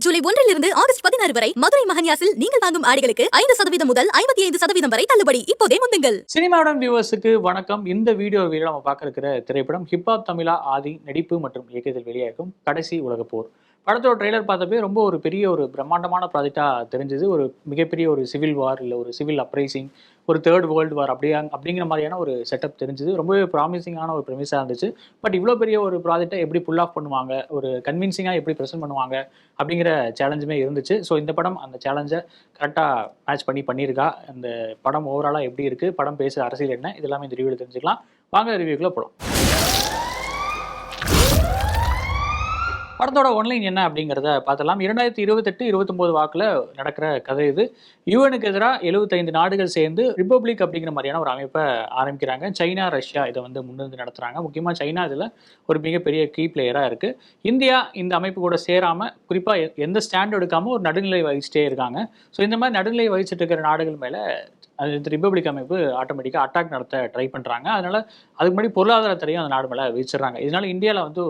July 1 August 16 வரை மதுரை மகன்யாசில் நீங்கள் வாங்கும் ஆடைகளுக்கு 5% முதல் 55% வரை தள்ளுபடி. இப்போதே முந்துங்கள். சினிமாவுடன் வியூவர்ஸுக்கு வணக்கம். இந்த வீடியோவில் நம்ம பார்க்க இருக்கிற திரைப்படம் ஹிப்ஹாப் தமிழா ஆதி நடிப்பு மற்றும் இயக்கத்தில் வெளியாகும் கடைசி உலகப் போர். படத்தோட ட்ரெய்லர் பார்த்தப்பே ரொம்ப ஒரு பெரிய ஒரு பிரம்மாண்டமான ப்ராஜெக்டாக தெரிஞ்சது. ஒரு மிகப்பெரிய ஒரு சிவில் வார் இல்லை ஒரு சிவில் அப்ரைசிங், ஒரு தேர்ட் வேர்ல்டு வார் அப்படிங்கிற மாதிரியான ஒரு செட்டப் தெரிஞ்சது. ரொம்பவே ப்ராமிசிங்கான ஒரு ப்ரெமிஸாக இருந்துச்சு. பட் இவ்வளோ பெரிய ஒரு ப்ராஜெக்டை எப்படி புல் ஆஃப் பண்ணுவாங்க, ஒரு கன்வின்சிங்காக எப்படி ப்ரெசென்ட் பண்ணுவாங்க அப்படிங்கிற சேலஞ்சுமே இருந்துச்சு. ஸோ இந்த படம் அந்த சேலஞ்சை கரெக்டாக மேட்ச் பண்ணியிருக்கா. அந்த படம் ஓவராலாக எப்படி இருக்குது, படம் பேசுகிற அரசியல் என்ன, இதெல்லாமே இந்த ரிவ்யூவில் தெரிஞ்சுக்கலாம். வாங்க ரிவ்யூக்குள்ளே போகலாம். படத்தோட ஒன்லைன் என்ன அப்படிங்கிறத பார்த்தலாம். 2028-29 வாக்கில் நடக்கிற கதை இது. யுஎனுக்கு எதிராக 75 நாடுகள் சேர்ந்து ரிப்பப்ளிக் அப்படிங்கிற மாதிரியான ஒரு அமைப்பை ஆரம்பிக்கிறாங்க. சைனா, ரஷ்யா இதை வந்து முன்னிருந்து நடத்துகிறாங்க. முக்கியமாக சைனா இதில் ஒரு மிகப்பெரிய கீ பிளேயராக இருக்குது. இந்தியா இந்த அமைப்பு கூட சேராமல் குறிப்பாக எந்த ஸ்டாண்ட் எடுக்காமல் ஒரு நடுநிலை வகிச்சிட்டே இருக்காங்க. ஸோ இந்த மாதிரி நடுநிலை வகிச்சிட்டு இருக்கிற நாடுகள் மேலே அது ரிப்பப்ளிக் அமைப்பு ஆட்டோமேட்டிக்காக அட்டாக் நடத்த ட்ரை பண்ணுறாங்க. அதனால் அதுக்கு முன்னாடி பொருளாதாரத்தையும் அந்த நாடு மேலே வீச்சிடுறாங்க. இதனால் இந்தியாவில் வந்து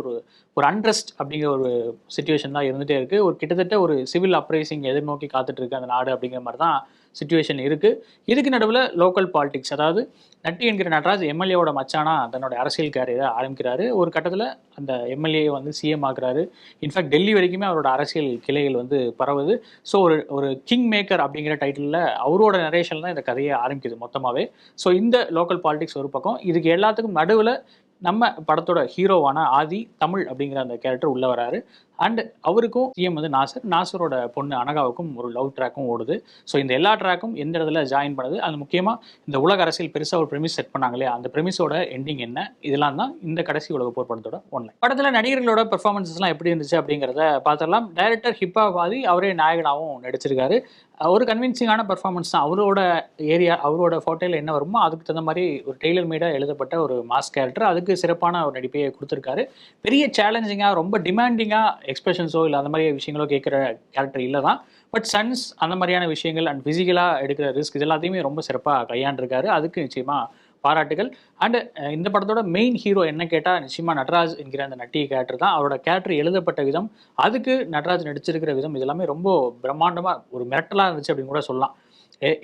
ஒரு அன்ரெஸ்ட் அப்படிங்கிற ஒரு சிச்சுவேஷன் தான் இருந்துகிட்டே இருக்குது. ஒரு கிட்டத்தட்ட ஒரு சிவில் அப்ரைசிங் எதிர்நோக்கி காத்துட்ருக்கு அந்த நாடு அப்படிங்கிற மாதிரி தான் சிச்சுவேஷன் இருக்குது. இதுக்கு நடுவில் லோக்கல் பாலிடிக்ஸ், அதாவது நட்டி என்கிற நடராஜ் எம்எல்ஏவோட மச்சானா தன்னோட அரசியல் கேரியரை ஆரம்பிக்கிறாரு. ஒரு கட்டத்தில் அந்த எம்எல்ஏ வந்து சிஎம் ஆக்குறாரு. இன்ஃபேக்ட் டெல்லி வரைக்குமே அவரோட அரசியல் கிளைகள் வந்து பரவுது. ஸோ ஒரு கிங் மேக்கர் அப்படிங்கிற டைட்டிலில் அவரோட நரேஷன் தான் இந்த கதையை ஆரம்பிக்குது மொத்தமாகவே. ஸோ இந்த லோக்கல் பாலிடிக்ஸ் ஒரு பக்கம், இதுக்கு எல்லாத்துக்கும் நடுவில் நம்ம படத்தோட ஹீரோவான ஆதி தமிழ் அப்படிங்கிற அந்த கேரக்டர் உள்ள வராரு. அண்ட் அவருக்கும் சிஎம் வந்து நாசரோட பொண்ணு அனகாவுக்கும் ஒரு லவ் ட்ராக்கும் ஓடுது. ஸோ இந்த எல்லா ட்ராக்கும் எந்த இடத்துல ஜாயின் பண்ணுது, அது முக்கியமாக இந்த உலக அரசியல் பெருசாக ஒரு ப்ரெமிஸ் செட் பண்ணாங்க இல்லையா, அந்த ப்ரெமிஸோட எண்டிங் என்ன, இதெல்லாம் தான் இந்த கடைசி உலக போர் படத்தோட ஒன்லைன். படத்தில் நடிகர்களோட பெர்ஃபார்மன்ஸஸ்லாம் எப்படி இருந்துச்சு அப்படிங்கிறத பார்த்துடலாம். டைரக்டர் ஹிப்ஹாப் ஆதி அவரே நாயகனாகவும் நடிச்சிருக்காரு. ஒரு கன்வின்சிங்கான பெர்ஃபார்மன்ஸ் தான். அவரோட ஏரியா, அவரோட ஃபோட்டோவில் என்ன வருமோ அதுக்கு தகுந்த மாதிரி ஒரு டெய்லர் மேடாக எழுதப்பட்ட ஒரு மாஸ் கேரக்டர். அதுக்கு சிறப்பான ஒரு நடிப்பையை கொடுத்துருக்காரு. பெரிய சேலஞ்சிங்காக ரொம்ப டிமாண்டிங்காக எக்ஸ்பிரஷன்ஸோ இல்லை அந்த மாதிரி விஷயங்களோ கேட்குற கேரக்டர் இல்லை தான். பட் சன்ஸ் அந்த மாதிரியான விஷயங்கள் அண்ட் ஃபிசிக்கலாக எடுக்கிற ரிஸ்க் இது எல்லாத்தையுமே ரொம்ப சிறப்பாக கையாண்டிருக்காரு. அதுக்கு நிச்சயமாக பாராட்டுகள். அண்டு இந்த படத்தோட மெயின் ஹீரோ என்ன கேட்டால் நிச்சயமாக நடராஜ் என்கிற அந்த நட்டி கேரக்டர் தான். அவரோட கேரக்டர் எழுதப்பட்ட விதம், அதுக்கு நடராஜ் நடிச்சிருக்கிற விதம், இதெல்லாமே ரொம்ப பிரம்மாண்டமாக ஒரு மிரட்டலாக இருந்துச்சு அப்படின்னு கூட சொல்லலாம்.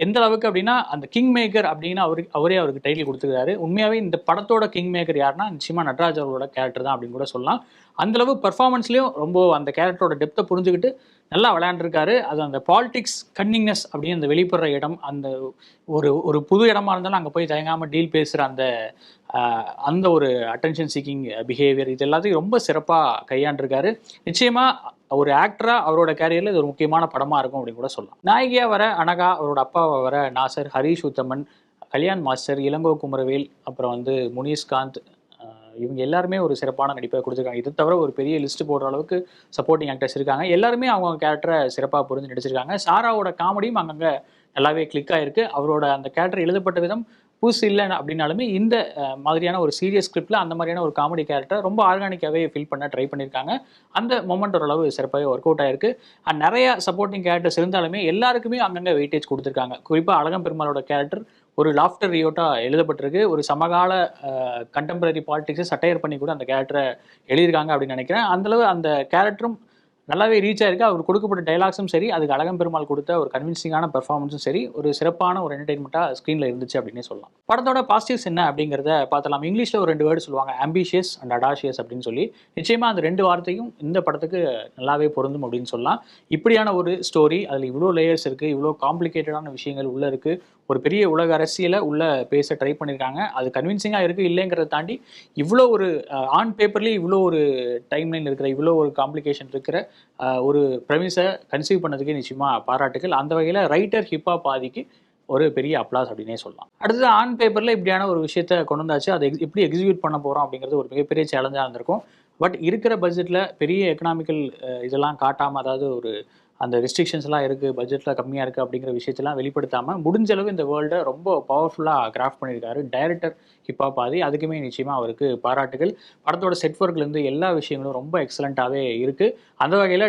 எந்த அளவுக்கு அப்படின்னா அந்த கிங் மேக்கர் அப்படின்னு அவரே அவருக்கு டைட்டில் கொடுத்துருக்காரு. உண்மையாகவே இந்த படத்தோட கிங் மேக்கர் யாருன்னா நிச்சயமாக நடராஜ் அவரோட கேரக்டர் தான் அப்படின்னு கூட சொல்லலாம். அந்தளவு பர்ஃபார்மன்ஸ்லேயும் ரொம்ப அந்த கேரக்டரோட டெப்த்தை புரிஞ்சுக்கிட்டு நல்லா விளையாண்டுருக்காரு. அது அந்த பாலிடிக்ஸ் கன்னிங்னஸ் அப்படின்னு அந்த வெளிப்படுற இடம், அந்த ஒரு புது இடமா இருந்தாலும் அங்கே போய் தயங்காமல் டீல் பேசுகிற அந்த ஒரு அட்டென்ஷன் சீக்கிங் பிஹேவியர், இது எல்லாத்தையும் ரொம்ப சிறப்பாக கையாண்டிருக்காரு. நிச்சயமாக ஒரு ஆக்டராக அவரோட கேரியரில் இது ஒரு முக்கியமான படமாக இருக்கும் அப்படின்னு கூட சொல்லலாம். நாயகியாக வர அனகா, அவரோட அப்பாவை வர நாசர், ஹரிஷ் உத்தமன், கல்யாண் மாஸ்டர், இளங்கோ குமரவேல், அப்புறம் வந்து முனிஷ்காந்த், இவங்க எல்லாருமே ஒரு சிறப்பான நடிப்பை கொடுத்துருக்காங்க. இது தவிர ஒரு பெரிய லிஸ்ட் போடுற அளவுக்கு சப்போர்ட்டிங் ஆக்டர்ஸ் இருக்காங்க. எல்லாருமே அவங்க கேரக்டரை சிறப்பாக புரிஞ்சு நடிச்சிருக்காங்க. சாராவோட காமெடியும் அங்கங்கே நல்லாவே கிளிக் ஆகிருக்கு. அவரோட அந்த கேரக்டர் எழுதப்பட்ட விதம் புதுசு இல்லை அப்படின்னாலுமே இந்த மாதிரியான ஒரு சீரியஸ் ஸ்கிரிப்டில் அந்த மாதிரியான ஒரு காமெடி கேரக்டர் ரொம்ப ஆர்கானிக்காகவே ஃபில் பண்ண ட்ரை பண்ணியிருக்காங்க. அந்த மொமெண்ட் ஓரளவு சிறப்பாகவே ஒர்க் அவுட் ஆயிருக்கு. அண்ட் நிறைய சப்போர்ட்டிங் கேரக்டர்ஸ் இருந்தாலுமே எல்லாருக்குமே அங்கங்கே வெயிட்டேஜ் கொடுத்துருக்காங்க. குறிப்பாக அழகம் பெருமாளோட கேரக்டர் ஒரு லாஃப்டர் ரியோட்டா எழுதப்பட்டிருக்கு. ஒரு சமகால கண்டெம்பரரி பாலிடிக்ஸை சட்டையர் பண்ணி கூட அந்த கேரக்டரை எழுதியிருக்காங்க அப்படின்னு நினைக்கிறேன். அந்தளவு அந்த கேரக்டரும் நல்லாவே ரீச் ஆயிருக்கு. அவர் கொடுக்கப்பட்ட டைலாக்ஸும் சரி, அதுக்கு அழகம் பெருமாள் கொடுத்த ஒரு கன்வின்சிங்கான பெர்ஃபார்மன்ஸும் சரி, ஒரு சிறப்பான ஒரு என்டர்டெயின்மெண்ட்டாக ஸ்க்ரீனில் இருந்துச்சு அப்படின்னே சொல்லலாம். படத்தோட பாசிட்டிவ்ஸ் என்ன அப்படிங்கிறத பார்த்தலாம். இங்கிலீஷில் ஒரு 2 வேர்டு சொல்லுவாங்க, ஆம்பிஷியஸ் அண்ட் அடாஷியஸ் அப்படின்னு சொல்லி. நிச்சயமாக அந்த 2 வார்த்தையும் இந்த படத்துக்கு நல்லாவே பொருந்தும் அப்படின்னு சொல்லலாம். இப்படியான ஒரு ஸ்டோரி, அதில் இவ்வளோ லேயர்ஸ் இருக்குது, இவ்வளோ காம்ப்ளிகேட்டடான விஷயங்கள் உள்ளே இருக்குது, ஒரு பெரிய உலக அரசியலை உள்ளே பேச ட்ரை பண்ணியிருக்காங்க. அது கன்வின்சிங்காக இருக்குது இல்லைங்கிறத தாண்டி இவ்வளோ ஒரு ஆன் பேப்பர்லேயே இவ்வளோ ஒரு டைம்லைன் இருக்கிற, இவ்வளோ ஒரு காம்ப்ளிகேஷன் இருக்கிற ஒரு ப்ரெமிஸை கன்சீவ் பண்ணதுக்கே நிச்சயமாக பாராட்டுகள். அந்த வகையில் ரைட்டர் ஹிப்ஹாப் ஆதிக்கு ஒரு பெரிய அப்ளாஸ் அப்படின்னே சொல்லலாம். அடுத்தது ஆன் பேப்பரில் இப்படியான ஒரு விஷயத்தை கொண்டு வந்தாச்சு, அதை எப்படி எக்ஸிக்யூட் பண்ண போகிறோம் அப்படிங்கிறது ஒரு மிகப்பெரிய சேலஞ்சாக இருந்திருக்கும். பட் இருக்கிற பட்ஜெட்டில் பெரிய எக்கனாமிக்கல் இதெல்லாம் காட்டாமல், அதாவது ஒரு அந்த ரெஸ்ட்ரிக்ஷன்ஸ்லாம் இருக்குது, பட்ஜெட்டில் கம்மியாக இருக்குது அப்படிங்கிற விஷயத்தெல்லாம் வெளிப்படுத்தாமல் முடிஞ்ச அளவு இந்த வேர்ல்டை ரொம்ப பவர்ஃபுல்லாக கிராஃப்ட் பண்ணியிருக்காரு டைரக்டர் ஹிப்ஹாப் ஆதி. அதுக்குமே நிச்சயமாக அவருக்கு பாராட்டுகள். படத்தோட செட் ஒர்க்லேருந்து எல்லா விஷயங்களும் ரொம்ப எக்ஸலண்ட்டாகவே இருக்குது. அந்த வகையில்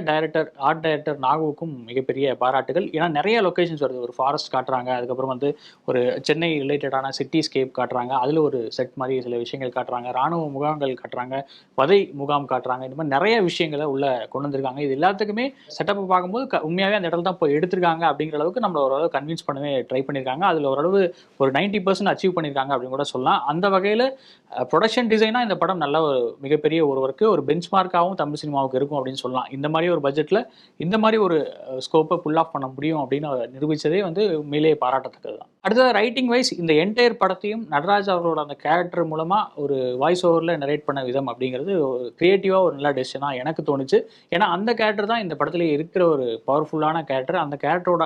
ஆர்ட் டைரக்டர் நாகுவுக்கும் மிகப்பெரிய பாராட்டுகள். ஏன்னா நிறைய லொக்கேஷன்ஸ் வருது. ஒரு ஃபாரஸ்ட் காட்டுறாங்க, அதுக்கப்புறம் வந்து ஒரு சென்னை ரிலேட்டடான சிட்டிஸ்கேப் காட்டுறாங்க, அதில் ஒரு செட் மாதிரி சில விஷயங்கள் காட்டுறாங்க, ராணுவ முகாம்கள் காட்டுறாங்க, வதை முகாம் காட்டுறாங்க. இந்த மாதிரி நிறைய விஷயங்களை உள்ள கொண்டு வந்திருக்காங்க. இது எல்லாத்துக்குமே செட்டப்பை பார்க்கும்போது உண்மையாகவே அந்த இடத்துல தான் போய் எடுத்திருக்காங்க அப்படிங்கிற அளவுக்கு நம்மளை ஓரளவு கன்வின்ஸ் பண்ணவே ட்ரை பண்ணியிருக்காங்க. அதில் ஓரளவு ஒரு 90% அச்சீவ் பண்ணியிருக்காங்க அப்படின்னு கூட சொல்லலாம். அந்த வகையில் ப்ரொடக்ஷன் டிசைனாக இந்த படம் நல்ல ஒரு மிகப்பெரிய ஒருவருக்கு ஒரு பெஞ்ச் மார்க்காகவும் தமிழ் சினிமாவுக்கு இருக்கும் அப்படின்னு சொல்லலாம். இந்த மாதிரி ஒரு பட்ஜெட்டில் இந்த மாதிரி ஒரு ஸ்கோப்பை புல் ஆஃப் பண்ண முடியும் அப்படின்னு நிரூபித்ததே வந்து உண்மையிலேயே பாராட்டத்தக்கது தான். அடுத்தது ரைட்டிங் வைஸ் இந்த என்டையர் படத்தையும் நடராஜ் அவர்களோட அந்த கேரக்டர் மூலமாக ஒரு வாய்ஸ் ஓவரில் நரேட் பண்ண விதம் அப்படிங்கிறது கிரியேட்டிவாக ஒரு நல்ல டெசிஷனாக எனக்கு தோணுச்சு. ஏன்னா அந்த கேரக்டர் தான் இந்த படத்தில் இருக்கிற ஒரு பவர்ஃபுல்லான கேரக்டர். அந்த கேரக்டரோட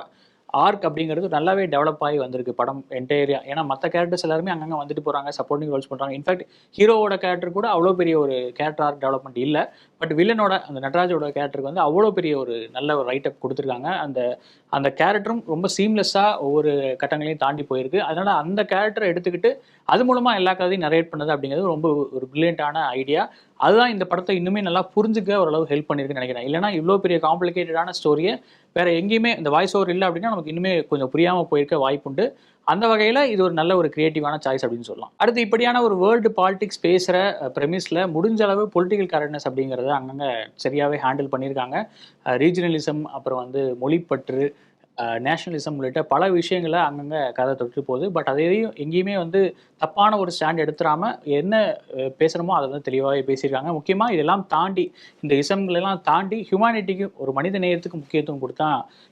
ஆர்க் அப்படிங்கிறது நல்லாவே டெவலப் ஆகி வந்திருக்கு படம் என்டையரியா. ஏன்னா மற்ற கேரக்டர்ஸ் எல்லாருமே அங்கங்கே வந்துட்டு போகிறாங்க, சப்போர்ட்டிங் ரோல்ஸ் பண்ணுறாங்க. இன்ஃபேக்ட் ஹீரோவோட கேரக்டர் கூட அவ்வளோ பெரிய ஒரு கேரக்டர் ஆர்க் டெவலப்மெண்ட் இல்லை. பட் வில்லனோட அந்த நடராஜோட கேரக்டருக்கு வந்து அவ்வளோ பெரிய ஒரு நல்ல ஒரு ரைட்டப் கொடுத்துருக்காங்க. அந்த கேரக்டரும் ரொம்ப சீம்லெஸ்ஸாக ஒவ்வொரு கட்டங்களையும் தாண்டி போயிருக்கு. அதனால் அந்த கேரக்டரை எடுத்துக்கிட்டு அது மூலமாக எல்லா கதையும் நரேட் பண்ணது அப்படிங்கிறது ரொம்ப ஒரு பிரில்லியண்டான ஐடியா. அதுதான் இந்த படத்தை இன்னுமே நல்லா புரிஞ்சுக்க ஓரளவு ஹெல்ப் பண்ணியிருக்குன்னு நினைக்கிறேன். இல்லைனா இவ்வளோ பெரிய காம்ப்ளிகேட்டடான ஸ்டோரியை வேறு எங்கேயுமே இந்த வாய்ஸ் ஓவர் இல்லை அப்படின்னா நமக்கு இன்னுமே கொஞ்சம் புரியாமல் போயிருக்க வாய்ப்புண்டு. அந்த வகையில் இது ஒரு நல்ல ஒரு கிரியேட்டிவான சாய்ஸ் அப்படின்னு சொல்லலாம். அடுத்து இப்படியான ஒரு வேர்ல்டு பாலிடிக்ஸ் பேசுகிற ப்ரெமிஸில் முடிஞ்ச அளவு பொலிட்டிக்கல் கரெக்ட்னஸ் அப்படிங்கிறத அங்கங்கே சரியாகவே ஹேண்டில் பண்ணியிருக்காங்க. ரீஜனலிசம், அப்புறம் வந்து மொழிப்பற்று, நேஷனலிசம் உள்ளிட்ட பல விஷயங்களை அங்கங்கே கதை தொட்டு போகுது. பட் அதையும் எங்கேயுமே வந்து தப்பான ஒரு ஸ்டாண்ட் எடுத்துடாமல் என்ன பேசுகிறோமோ அதை வந்து தெளிவாகவே பேசியிருக்காங்க. முக்கியமாக இதெல்லாம் தாண்டி இந்த இசம்களெல்லாம் தாண்டி ஹியூமனிட்டிக்கு ஒரு மனித நேயத்துக்கு முக்கியத்துவம் கொடுத்தா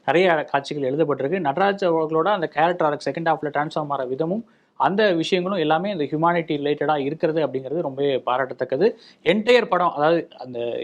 நிறைய காட்சிகள் எழுதப்பட்டிருக்கு. நடராஜ் அவர்களோட அந்த கேரக்டர் செகண்ட் ஹாஃபில் டிரான்ஸ்ஃபார்ம் ஆகிற விதமும் அந்த விஷயங்களும் எல்லாமே இந்த ஹியூமானிட்டி ரிலேட்டடாக இருக்கிறது அப்படிங்கிறது ரொம்பவே பாராட்டத்தக்கது. என்டையர் படம், அதாவது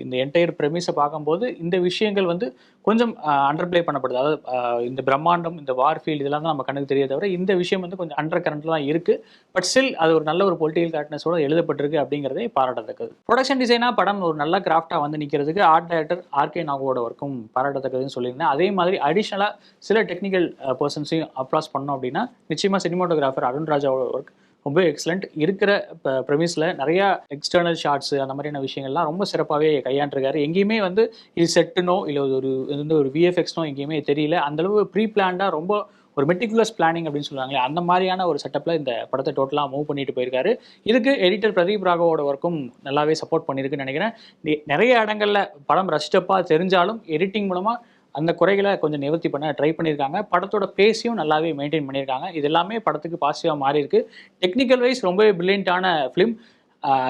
இந்த என்டையர் ப்ரெமிஸை பார்க்கும்போது இந்த விஷயங்கள் வந்து கொஞ்சம் அண்டர் பிளே பண்ணப்படுது. அதாவது இந்த பிரம்மாண்டம், இந்த வார்ஃபீல்டு இதெல்லாம் தான் நம்ம கண்ணுக்கு தெரிய தவிர இந்த விஷயம் வந்து கொஞ்சம் அண்டர் கரண்ட்டில் தான் இருக்குது. பட் ஸ்டில் அது ஒரு நல்ல ஒரு பொலிட்டிக்கல் கரெக்ட்னஸோட எழுதப்பட்டிருக்கு அப்படிங்கிறதே பாராட்டத்தக்கது. ப்ரொடக்ஷன் டிசைனாக படம் ஒரு நல்ல கிராஃப்டாக வந்து நிற்கிறதுக்கு ஆர்ட் டைரக்டர் ஆர்கே நாகோட ஒர்க்கும் பாராட்டத்தக்கதுன்னு சொல்லியிருந்தேன். அதே மாதிரி அடிஷ்னலாக சில டெக்னிக்கல் பர்சன்ஸையும் அப்ளாஸ் பண்ணோம் அப்படின்னா நிச்சயமாக சினிமாட்டோகிராஃபர் அருண்ராஜ் ஒர்க் ரொம்ப எக்ஸலண்ட். இருக்கிற ப்ரெமிஸில் நிறையா எக்ஸ்டர்னல் ஷார்ட்ஸு அந்த மாதிரியான விஷயங்கள்லாம் ரொம்ப சிறப்பாகவே கையாண்டிருக்காரு. எங்கேயுமே வந்து இது செட்டுனோ இல்லை ஒரு விஎஃப்எக்ஸ்னோ எங்கேயுமே தெரியல. அந்தளவு ப்ரீ பிளான்டாக ரொம்ப ஒரு மெட்டிகுலஸ் பிளானிங் அப்படின்னு சொல்லுவாங்களே அந்த மாதிரியான ஒரு செட்டப்பில் இந்த படத்தை டோட்டலாக மூவ் பண்ணிட்டு போயிருக்காரு. இதுக்கு எடிட்டர் பிரதீப் ராகவோட ஒர்க்கும் நல்லாவே சப்போர்ட் பண்ணியிருக்குன்னு நினைக்கிறேன். நிறைய இடங்களில் படம் ரஷ்டப்பாக தெரிஞ்சாலும் எடிட்டிங் மூலமாக அந்த குறைகளை கொஞ்சம் நிவர்த்தி பண்ண ட்ரை பண்ணியிருக்காங்க. படத்தோட பேஸையும் நல்லாவே மெயின்டைன் பண்ணியிருக்காங்க. இது எல்லாமே படத்துக்கு பாசிட்டிவாக மாறி இருக்கு. டெக்னிக்கல் வைஸ் ரொம்பவே பிரில்லியண்டான ஃபிலிம்.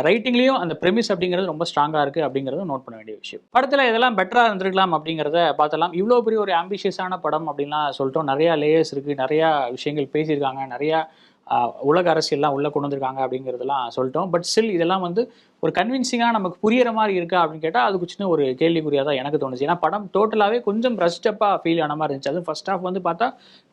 ரைட்டிங்லேயும் அந்த ப்ரெமிஸ் அப்படிங்கிறது ரொம்ப ஸ்ட்ராங்காக இருக்குது அப்படிங்கிறத நோட் பண்ண வேண்டிய விஷயம். படத்தில் இதெல்லாம் பெட்டராக இருந்திருக்கலாம் அப்படிங்கிறத பார்த்தலாம். இவ்வளோ பெரிய ஒரு ஆம்பிஷியஸான படம் அப்படின்லாம் சொல்லிட்டோம். நிறையா லேயர்ஸ் இருக்குது, நிறையா விஷயங்கள் பேசியிருக்காங்க, நிறையா உலக அரசியல்லாம் உள்ளே கொண்டு வந்திருக்காங்க அப்படிங்கிறதெல்லாம் சொல்லிட்டோம். பட் ஸ்டில் இதெல்லாம் வந்து ஒரு கன்வின்சிங்காக நமக்கு புரியிற மாதிரி இருக்கா அப்படின்னு கேட்டால் அதுக்கு சின்ன ஒரு கேள்விக்குறியாக தான் எனக்கு தோணுச்சு. ஏன்னா படம் டோட்டலாகவே கொஞ்சம் ரஷ்டப்பாக ஃபீல் ஆன மாதிரி இருந்துச்சு. அதுவும் ஃபர்ஸ்ட் ஹாஃப் வந்து பார்த்தா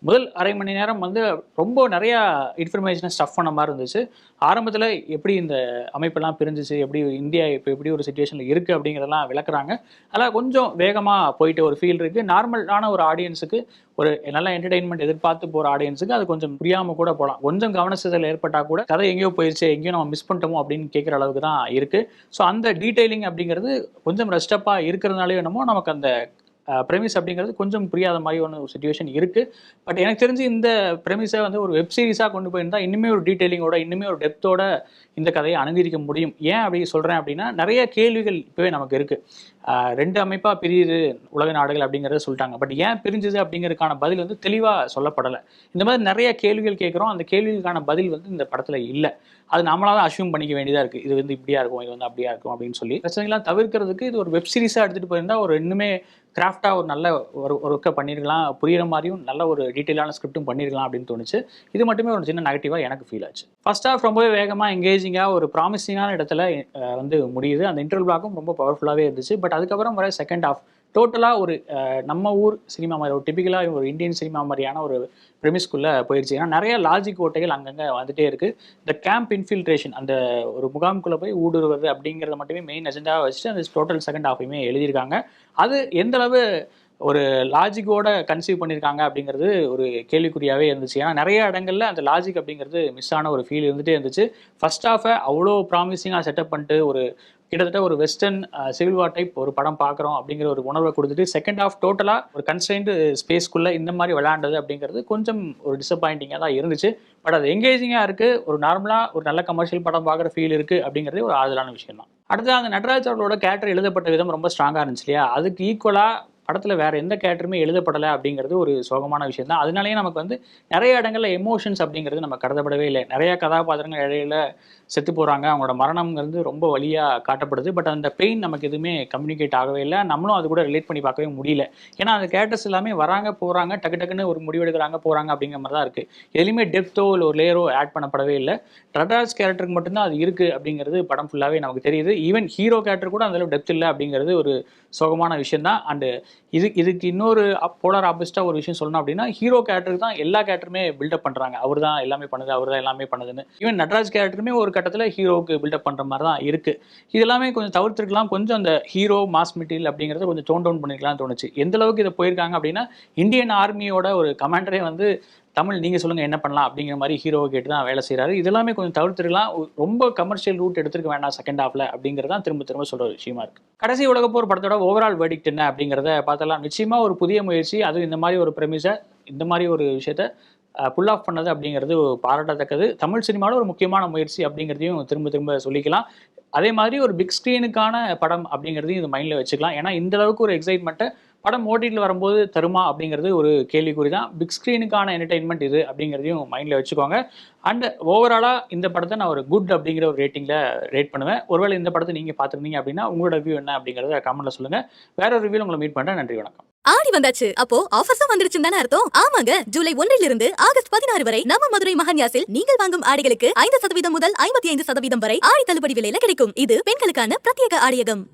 முதல் அரை மணி நேரம் வந்து ரொம்ப நிறையா இன்ஃபர்மேஷனை ஸ்டஃப் பண்ண மாதிரி இருந்துச்சு. ஆரம்பத்தில் எப்படி இந்த அமைப்பெல்லாம் பிரிஞ்சிச்சு, எப்படி இந்தியா இப்போ எப்படி ஒரு சுச்சுவேஷனில் இருக்குது அப்படிங்கிறதெல்லாம் விளக்குறாங்க. அதெல்லாம் கொஞ்சம் வேகமாக போயிட்டு ஒரு ஃபீல் இருக்குது. நார்மலான ஒரு ஆடியன்ஸுக்கு, ஒரு நல்ல என்டர்டெயின்மெண்ட் எதிர்பார்த்து போகிற ஆடியன்ஸுக்கு அது கொஞ்சம் புரியாமல் கூட போகலாம். கொஞ்சம் கவனச்சிதல் ஏற்பட்டால் கூட கதை எங்கேயோ போயிடுச்சு, எங்கேயோ நம்ம மிஸ் பண்ணிட்டோமோ அப்படின்னு கேட்குற அளவுக்கு தான் இருக்குது. ஸோ அந்த டீட்டெயிலிங் அப்படிங்கிறது கொஞ்சம் ரஷ்டப்பாக இருக்கிறதுனாலே என்னமோ நமக்கு அந்த ப்ரெமிஸ் அப்படிங்கிறது கொஞ்சம் புரியாத மாதிரி ஒரு சுச்சுவேஷன் இருக்குது. பட் எனக்கு தெரிஞ்சு இந்த ப்ரெமிஸை வந்து ஒரு வெப் சீரிஸாக கொண்டு போயிருந்தால் இன்னுமே ஒரு டீட்டெயிலிங்கோட, இன்னுமே ஒரு டெப்த்தோட இந்த கதையை அணுகிரிக்க முடியும். ஏன் அப்படி சொல்கிறேன் அப்படின்னா நிறைய கேள்விகள் இப்போவே நமக்கு இருக்குது. ரெண்டு அமைப்பாக பிரியுது உலக நாடுகள் அப்படிங்கிறத சொல்லிட்டாங்க. பட் ஏன் பிரிஞ்சுது அப்படிங்கிறதுக்கான பதில் வந்து தெளிவாக சொல்லப்படலை. இந்த மாதிரி நிறைய கேள்விகள் கேட்குறோம். அந்த கேள்விகளுக்கான பதில் வந்து இந்த படத்தில் இல்லை. அது நம்மளால தான் அஷ்யூம் பண்ணிக்க வேண்டியதாக இருக்குது. இது வந்து இப்படியா இருக்கும், இது வந்து அப்படியா இருக்கும் அப்படின்னு சொல்லி பிரச்சனைகள்லாம் தவிர்க்கிறதுக்கு இது ஒரு வெப் சீரிஸாக எடுத்துகிட்டு போயிருந்தால் ஒரு இன்னுமே கிராஃப்டாக ஒரு நல்ல ஒரு ஒர்க்கை பண்ணியிருக்கலாம், புரியிற மாதிரியும் நல்ல ஒரு டீட்டெயிலான ஸ்கிரிப்டும் பண்ணியிருக்கலாம் அப்படின்னு தோணுச்சு. இது மட்டுமே ஒரு சின்ன நெகட்டிவாக எனக்கு ஃபீல் ஆச்சு. ஃபர்ஸ்ட் ஹாஃப் ரொம்பவே வேகமாக எங்கேஜிங்காக ஒரு ப்ராமிசிங்கான இடத்துல வந்து முடியுது. அந்த இன்டர்வல் பிளாக்கும் ரொம்ப பவர்ஃபுல்லாகவே இருந்துச்சு. பட் அதுக்கப்புறம் வர செகண்ட் ஹாஃப் டோட்டலாக ஒரு நம்ம ஊர் சினிமா மாதிரி, ஒரு டிபிக்கலாக ஒரு இந்தியன் சினிமா மாதிரியான ஒரு ப்ரெமிஸ்குள்ளே போயிடுச்சு. ஏன்னா நிறைய லாஜிக் ஓட்டைகள் அங்கங்கே வந்துட்டே இருக்குது. இந்த கேம்ப் இன்ஃபில்ட்ரேஷன், அந்த ஒரு முகாமுக்குள்ளே போய் ஊடுருவது அப்படிங்கிறத மட்டுமே மெயின் அஜெண்டாவாக வச்சுட்டு அந்த டோட்டல் செகண்ட் ஹாஃபையுமே எழுதியிருக்காங்க. அது எந்த அளவு ஒரு லாஜிக்கோட கன்சீவ் பண்ணியிருக்காங்க அப்படிங்கிறது ஒரு கேள்விக்குறியாகவே இருந்துச்சு. ஏன்னா நிறைய இடங்கள்ல அந்த லாஜிக் அப்படிங்கிறது மிஸ் ஆன ஒரு ஃபீல் இருந்துகிட்டே இருந்துச்சு. ஃபர்ஸ்ட் ஹாஃபை அவ்வளோ ப்ராமிசிங்காக செட்டப் பண்ணிட்டு ஒரு கிட்டத்தட்ட ஒரு வெஸ்டர்ன் சிவில் வார் டைப் ஒரு படம் பார்க்குறோம் அப்படிங்கிற ஒரு உணர்வை கொடுத்துட்டு செகண்ட் ஹாஃப் டோட்டலாக ஒரு கன்ஸ்ட்ரெயின்டு ஸ்பேஸ்க்குள்ளே இந்த மாதிரி விளையாண்டது அப்படிங்கிறது கொஞ்சம் ஒரு டிசப்பாயிண்டிங்காக தான் இருந்துச்சு. பட் அது எங்கேஜிங்காக இருக்குது. ஒரு நார்மலாக ஒரு நல்ல கமர்ஷியல் படம் பார்க்குற ஃபீல் இருக்குது அப்படிங்கிறதே ஒரு ஆறுதலான விஷயம் தான். அடுத்து அந்த நடராஜ் அவர்களோட கேரக்டர் எழுதப்பட்ட விதம் ரொம்ப ஸ்ட்ராங்காக இருந்துச்சு இல்லையா? அதுக்கு ஈக்குவலாக படத்தில் வேறு எந்த கேரக்டருமே எழுதப்படலை அப்படிங்கிறது ஒரு சோகமான விஷயம் தான். அதனாலேயே நமக்கு வந்து நிறைய இடங்களில் எமோஷன்ஸ் அப்படிங்கிறது நம்ம கருதப்படவே இல்லை. நிறைய கதாபாத்திரங்கள் இடையில செத்து போகிறாங்க. அவங்களோட மரணம்ங்கிறது ரொம்ப வலியாக காட்டப்படுது. பட் அந்த பெயின் நமக்கு எதுவுமே கம்யூனிகேட் ஆகவே இல்லை. நம்மளும் அது கூட ரிலேட் பண்ணி பார்க்கவே முடியல. ஏன்னா அந்த கேரக்டர்ஸ் எல்லாமே வராங்க போகிறாங்க, டக்கு டக்குன்னு ஒரு முடிவெடுக்கிறாங்க போகிறாங்க அப்படிங்கிற மாதிரி தான் இருக்குது. எதுலையுமே டெப்த்தோ இல்லை ஒரு லேயரோ ஆட் பண்ணப்படவே இல்லை. நடராஜ் கேரக்டருக்கு மட்டும்தான் அது இருக்குது அப்படிங்கிறது படம் ஃபுல்லாகவே நமக்கு தெரியுது. ஈவன் ஹீரோ கேரக்டர் கூட அந்தளவு டெப்த் இல்லை அப்படிங்கிறது ஒரு சோகமான விஷயம் தான். அண்டு இதுக்கு இன்னொரு போலார் ஆப்போசிட்டாக ஒரு விஷயம் சொல்லணும் அப்படின்னா, ஹீரோ கேரக்டருக்கு தான் எல்லா கேரக்டருமே பில்டப் பண்ணுறாங்க. அவர் தான் எல்லாமே பண்ணுது, அவர் தான் எல்லாமே பண்ணுதுன்னு. ஈவன் நடராஜ் கேரக்டருமே ஒரு கட்டத்தில் ஹீரோவுக்கு பில்டப் பண்ணுற மாதிரி தான் இருக்குது. இது எல்லாமே கொஞ்சம் தவிர்த்துருக்கலாம். கொஞ்சம் அந்த ஹீரோ மாஸ் மெட்டீரியல் அப்படிங்கிறத கொஞ்சம் டோன் டவுன் பண்ணிக்கலாம்னு தோணுச்சு. எந்த அளவுக்கு இதை போயிருக்காங்க அப்படின்னா, இந்தியன் ஆர்மியோட ஒரு கமாண்டரே வந்து தமிழ் நீங்கள் சொல்லுங்கள் என்ன பண்ணலாம் அப்படிங்கிற மாதிரி ஹீரோவை கேட்டு தான் வேலை செய்கிறாரு. இதெல்லாமே கொஞ்சம் தவிர்த்துருக்கலாம். ரொம்ப கமர்ஷியல் ரூட் எடுத்துருக்க வேண்டாம் செகண்ட் ஹாஃபில் அப்படிங்கிறது தான் திரும்ப திரும்ப சொல்கிற விஷயமா இருக்குது. கடைசி உலகப்போர் படத்தோட ஓவரால் வெர்டிக்ட் என்ன அப்படிங்கிறத பார்த்தலாம். நிச்சயமாக ஒரு புதிய முயற்சி. அதுவும் இந்த மாதிரி ஒரு ப்ரெமிஸை இந்த மாதிரி ஒரு விஷயத்த புல் ஆஃப் பண்ணது அப்படிங்கிறது பாராட்டத்தக்கது. தமிழ் சினிமாவில் ஒரு முக்கியமான முயற்சி அப்படிங்கிறதையும் திரும்ப திரும்ப சொல்லிக்கலாம். அதே மாதிரி ஒரு பிக் ஸ்க்ரீனுக்கான படம் அப்படிங்கிறதையும் இது மைண்டில் வச்சுக்கலாம். ஏன்னா இந்த அளவுக்கு ஒரு எக்ஸைட்மெண்ட்டை படம் ஓடிடியில் வரும்போது தருமா அப்படிங்கிறது ஒரு கேள்விக்குறி தான். பிக் ஸ்க்ரீனுக்கான என்டர்டெயின்மெண்ட் இது அப்படிங்கிறதையும் மைண்டில் வச்சுக்கோங்க. அண்ட் ஓவராலாக இந்த படத்தை நான் ஒரு குட் அப்படிங்கிற ஒரு ரேட்டிங்கில் ரேட் பண்ணுவேன். ஒருவேளை இந்த படத்தை நீங்கள் பார்த்துருந்தீங்க அப்படின்னா உங்களோட ரிவ்யூ என்ன அப்படிங்கிறத கமெண்ட்டில் சொல்லுங்கள். வேற ஒரு ரிவ்யூவில் உங்களை மீட் பண்ணுறேன். நன்றி, வணக்கம். ஆடி வந்தாச்சு, அப்போ ஆஃபர்ஸும் வந்துருச்சுன்னு தானே அர்த்தம்? ஆமாங்க, ஜூலை 1 ஆகஸ்ட் 16 வரை நம்ம மதுரை மஹன்யாஸில் நீங்கள் வாங்கும் ஆடைகளுக்கு 5% முதல் 55% வரை ஆடி தள்ளுபடி விலையில கிடைக்கும். இது பெண்களுக்கான பிரத்யேக ஆடியகம்.